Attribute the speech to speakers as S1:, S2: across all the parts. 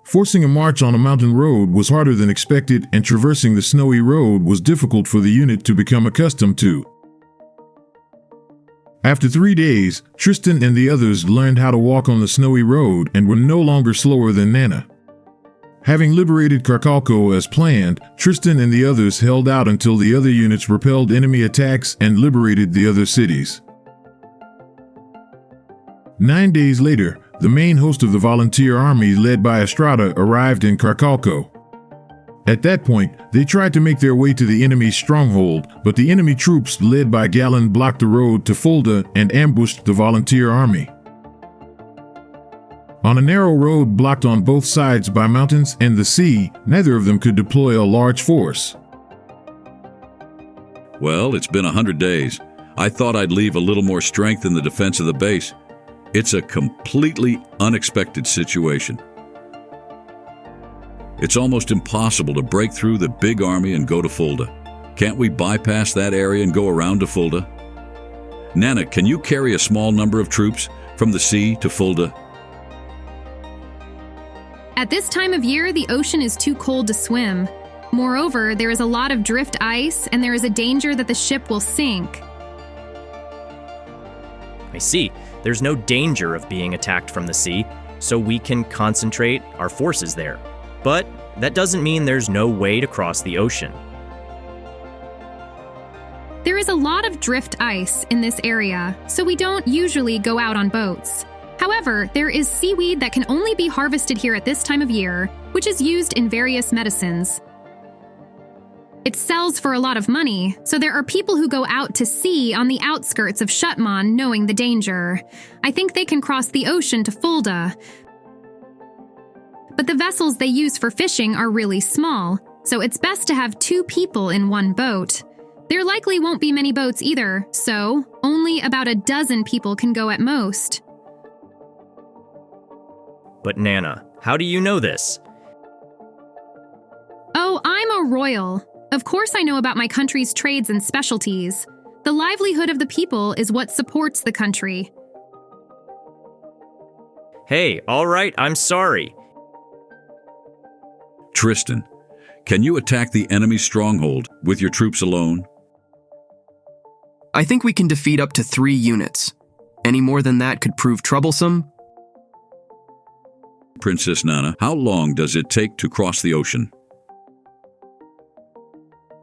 S1: Forcing a march on a mountain road was harder than expected, and traversing the snowy road was difficult for the unit to become accustomed to. After 3 days, Tristan and the others learned how to walk on the snowy road and were no longer slower than Nana. Having liberated Karkalko as planned, Tristan and the others held out until the other units repelled enemy attacks and liberated the other cities. 9 days later, the main host of the volunteer army led by Estrada arrived in Karkalko. At that point, they tried to make their way to the enemy's stronghold, but the enemy troops led by Galen blocked the road to Fulda and ambushed the volunteer army. On a narrow road blocked on both sides by mountains and the sea, neither of them could deploy a large force.
S2: Well, it's been 100 days. I thought I'd leave a little more strength in the defense of the base. It's a completely unexpected situation. It's almost impossible to break through the big army and go to Fulda. Can't we bypass that area and go around to Fulda? Nana, can you carry a small number of troops from the sea to Fulda?
S3: At this time of year, the ocean is too cold to swim. Moreover, there is a lot of drift ice, and there is a danger that the ship will sink.
S4: I see. There's no danger of being attacked from the sea, so we can concentrate our forces there. But that doesn't mean there's no way to cross the ocean.
S3: There is a lot of drift ice in this area, so we don't usually go out on boats. However, there is seaweed that can only be harvested here at this time of year, which is used in various medicines. It sells for a lot of money, so there are people who go out to sea on the outskirts of Shutman knowing the danger. I think they can cross the ocean to Fulda. But the vessels they use for fishing are really small, so it's best to have 2 people in one boat. There likely won't be many boats either, so only about a dozen people can go at most.
S4: But Nana, how do you know this?
S3: Oh, I'm a royal. Of course I know about my country's trades and specialties. The livelihood of the people is what supports the country.
S4: Hey, all right, I'm sorry.
S2: Tristan, can you attack the enemy's stronghold with your troops alone?
S5: I think we can defeat up to 3 units. Any more than that could prove troublesome.
S2: Princess Nana, how long does it take to cross the ocean?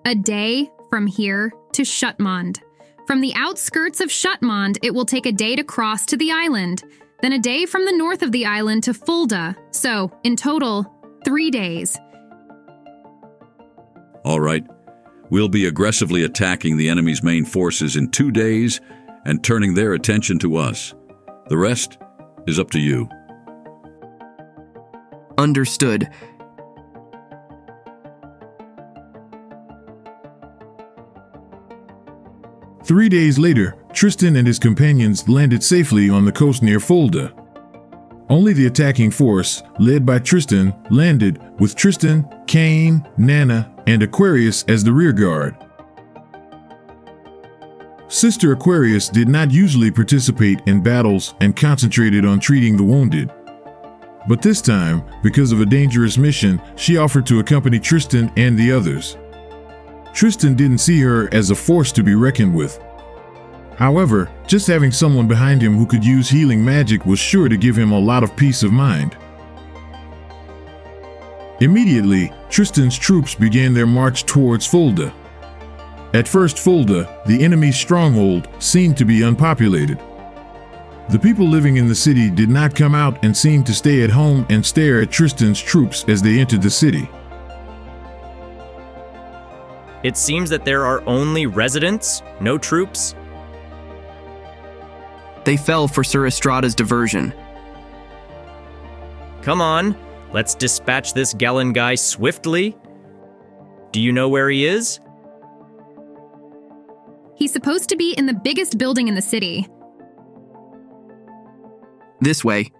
S3: A day from here to Shutmond. From the outskirts of Shutmond, it will take a day to cross to the island, then a day from the north of the island to Fulda. So, in total, 3 days.
S2: All right. We'll be aggressively attacking the enemy's main forces in 2 days and turning their attention to us. The rest is up to you.
S5: Understood.
S1: Three days later, Tristan and his companions landed safely on the coast near Fulda. Only the attacking force, led by Tristan, landed, with Tristan, Cain, Nana, and Aquarius as the rear guard. Sister Aquarius did not usually participate in battles and concentrated on treating the wounded. But this time, because of a dangerous mission, she offered to accompany Tristan and the others. Tristan didn't see her as a force to be reckoned with. However, just having someone behind him who could use healing magic was sure to give him a lot of peace of mind. Immediately, Tristan's troops began their march towards Fulda. At first, Fulda, the enemy's stronghold, seemed to be unpopulated. The people living in the city did not come out and seemed to stay at home and stare at Tristan's troops as they entered the city.
S4: It seems that there are only residents, no troops.
S5: They fell for Sir Estrada's diversion.
S4: Come on, let's dispatch this Galen guy swiftly. Do you know where he is?
S3: He's supposed to be in the biggest building in the city.
S5: This way.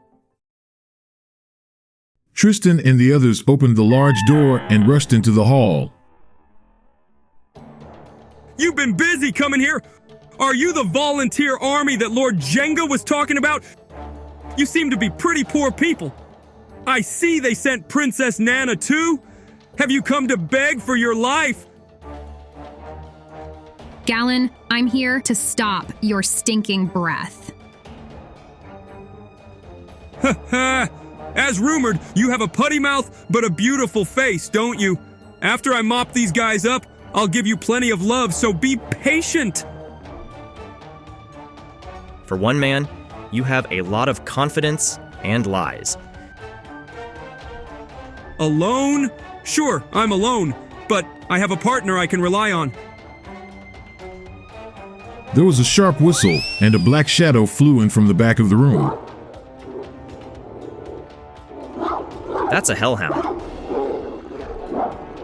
S1: Tristan and the others opened the large door and rushed into the hall.
S6: You've been busy coming here. Are you the volunteer army that Lord Jenga was talking about? You seem to be pretty poor people. I see they sent Princess Nana too. Have you come to beg for your life?
S3: Galen, I'm here to stop your stinking breath.
S6: As rumored, you have a putty mouth but a beautiful face, don't you? After I mop these guys up, I'll give you plenty of love, so be patient.
S4: For one man, you have a lot of confidence and lies.
S6: Alone? Sure, I'm alone, but I have a partner I can rely on.
S1: There was a sharp whistle, and a black shadow flew in from the back of the room.
S4: That's a hellhound.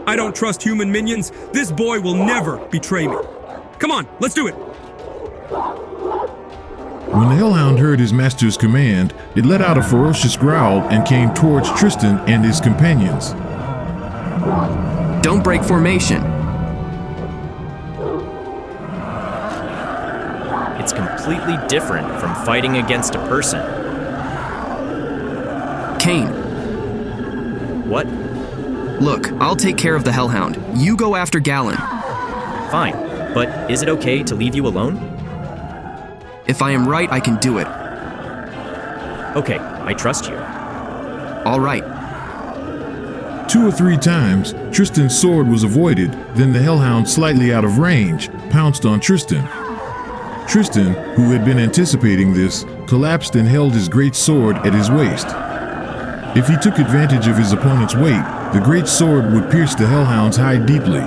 S6: I don't trust human minions. This boy will never betray me. Come on, let's do it.
S1: When the hellhound heard his master's command, it let out a ferocious growl and came towards Tristan and his companions.
S5: Don't break formation.
S4: It's completely different from fighting against a person.
S5: Kane,
S4: What?
S5: look, I'll take care of the hellhound. You go after Galen.
S4: Fine, but is it okay to leave you alone?
S5: If I am right, I can do it.
S4: Okay, I trust you.
S5: All right.
S1: 2 or 3 times, Tristan's sword was avoided, then the hellhound, slightly out of range, pounced on Tristan. Tristan, who had been anticipating this, collapsed and held his great sword at his waist. If he took advantage of his opponent's weight, the great sword would pierce the hellhound's hide deeply.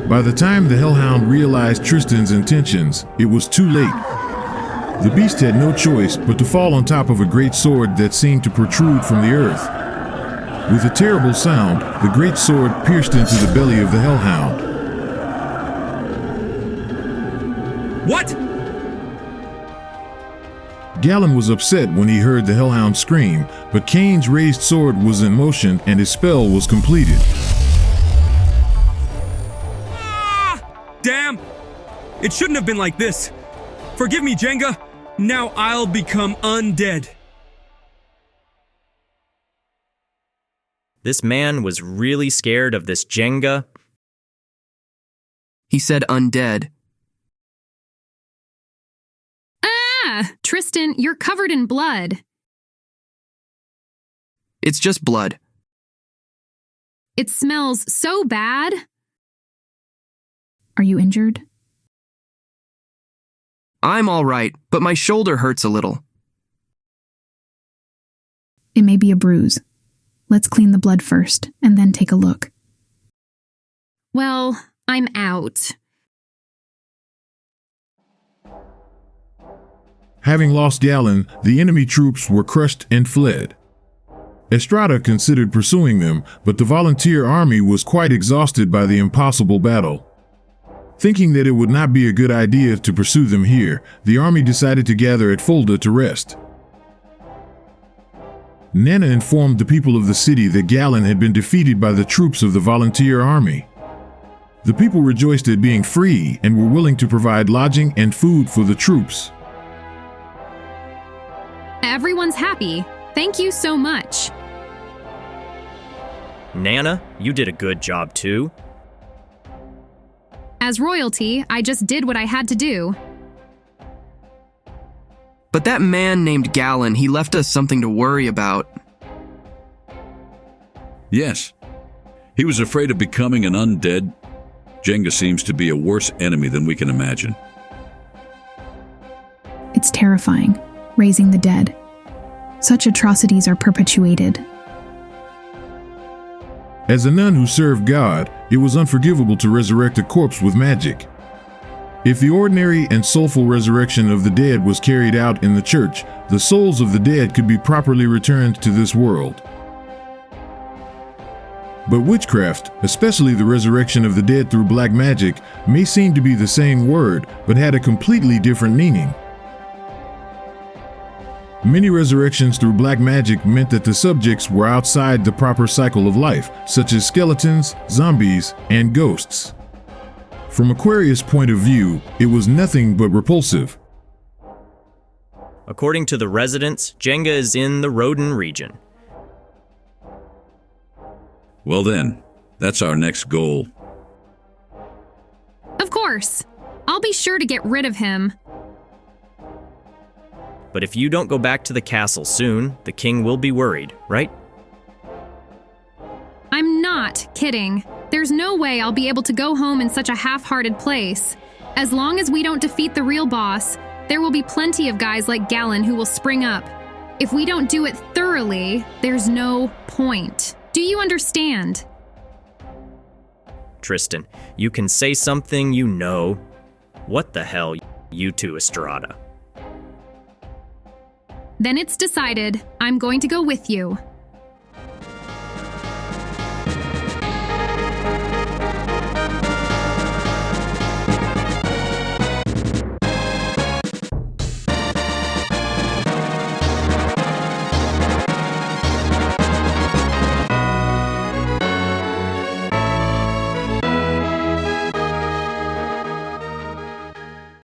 S1: By the time the hellhound realized Tristan's intentions, it was too late. The beast had no choice but to fall on top of a great sword that seemed to protrude from the earth. With a terrible sound, the great sword pierced into the belly of the hellhound.
S6: What?
S1: Galen was upset when he heard the hellhound scream, but Kane's raised sword was in motion and his spell was completed.
S6: Damn! It shouldn't have been like this. Forgive me, Jenga. Now I'll become undead.
S4: This man was really scared of this Jenga.
S5: He said undead.
S3: Ah! Tristan, you're covered in blood.
S5: It's just blood.
S3: It smells so bad. Are you injured?
S5: I'm all right, but my shoulder hurts a little.
S7: It may be a bruise. Let's clean the blood first, and then take a look.
S3: Well, I'm out.
S1: Having lost Galen, the enemy troops were crushed and fled. Estrada considered pursuing them, but the volunteer army was quite exhausted by the impossible battle. Thinking that it would not be a good idea to pursue them here, the army decided to gather at Fulda to rest. Nana informed the people of the city that Galen had been defeated by the troops of the volunteer army. The people rejoiced at being free and were willing to provide lodging and food for the troops.
S3: Everyone's happy. Thank you so much.
S4: Nana, you did a good job too.
S3: As royalty, I just did what I had to do.
S5: But that man named Galen, he left us something to worry about.
S2: Yes. He was afraid of becoming an undead. Jenga seems to be a worse enemy than we can imagine.
S7: It's terrifying, raising the dead. Such atrocities are perpetuated.
S1: As a nun who served God, it was unforgivable to resurrect a corpse with magic. If the ordinary and soulful resurrection of the dead was carried out in the church, the souls of the dead could be properly returned to this world. But witchcraft, especially the resurrection of the dead through black magic, may seem to be the same word, but had a completely different meaning. Many resurrections through black magic meant that the subjects were outside the proper cycle of life, such as skeletons, zombies, and ghosts. From Aquarius' point of view, it was nothing but repulsive.
S4: According to the residents, Jenga is in the Roden region.
S2: Well then, that's our next goal.
S3: Of course. I'll be sure to get rid of him.
S4: But if you don't go back to the castle soon, the king will be worried, right?
S3: I'm not kidding. There's no way I'll be able to go home in such a half-hearted place. As long as we don't defeat the real boss, there will be plenty of guys like Galen who will spring up. If we don't do it thoroughly, there's no point. Do you understand?
S4: Tristan, you can say something you know. What the hell, you two, Estrada?
S3: Then it's decided. I'm going to go with you.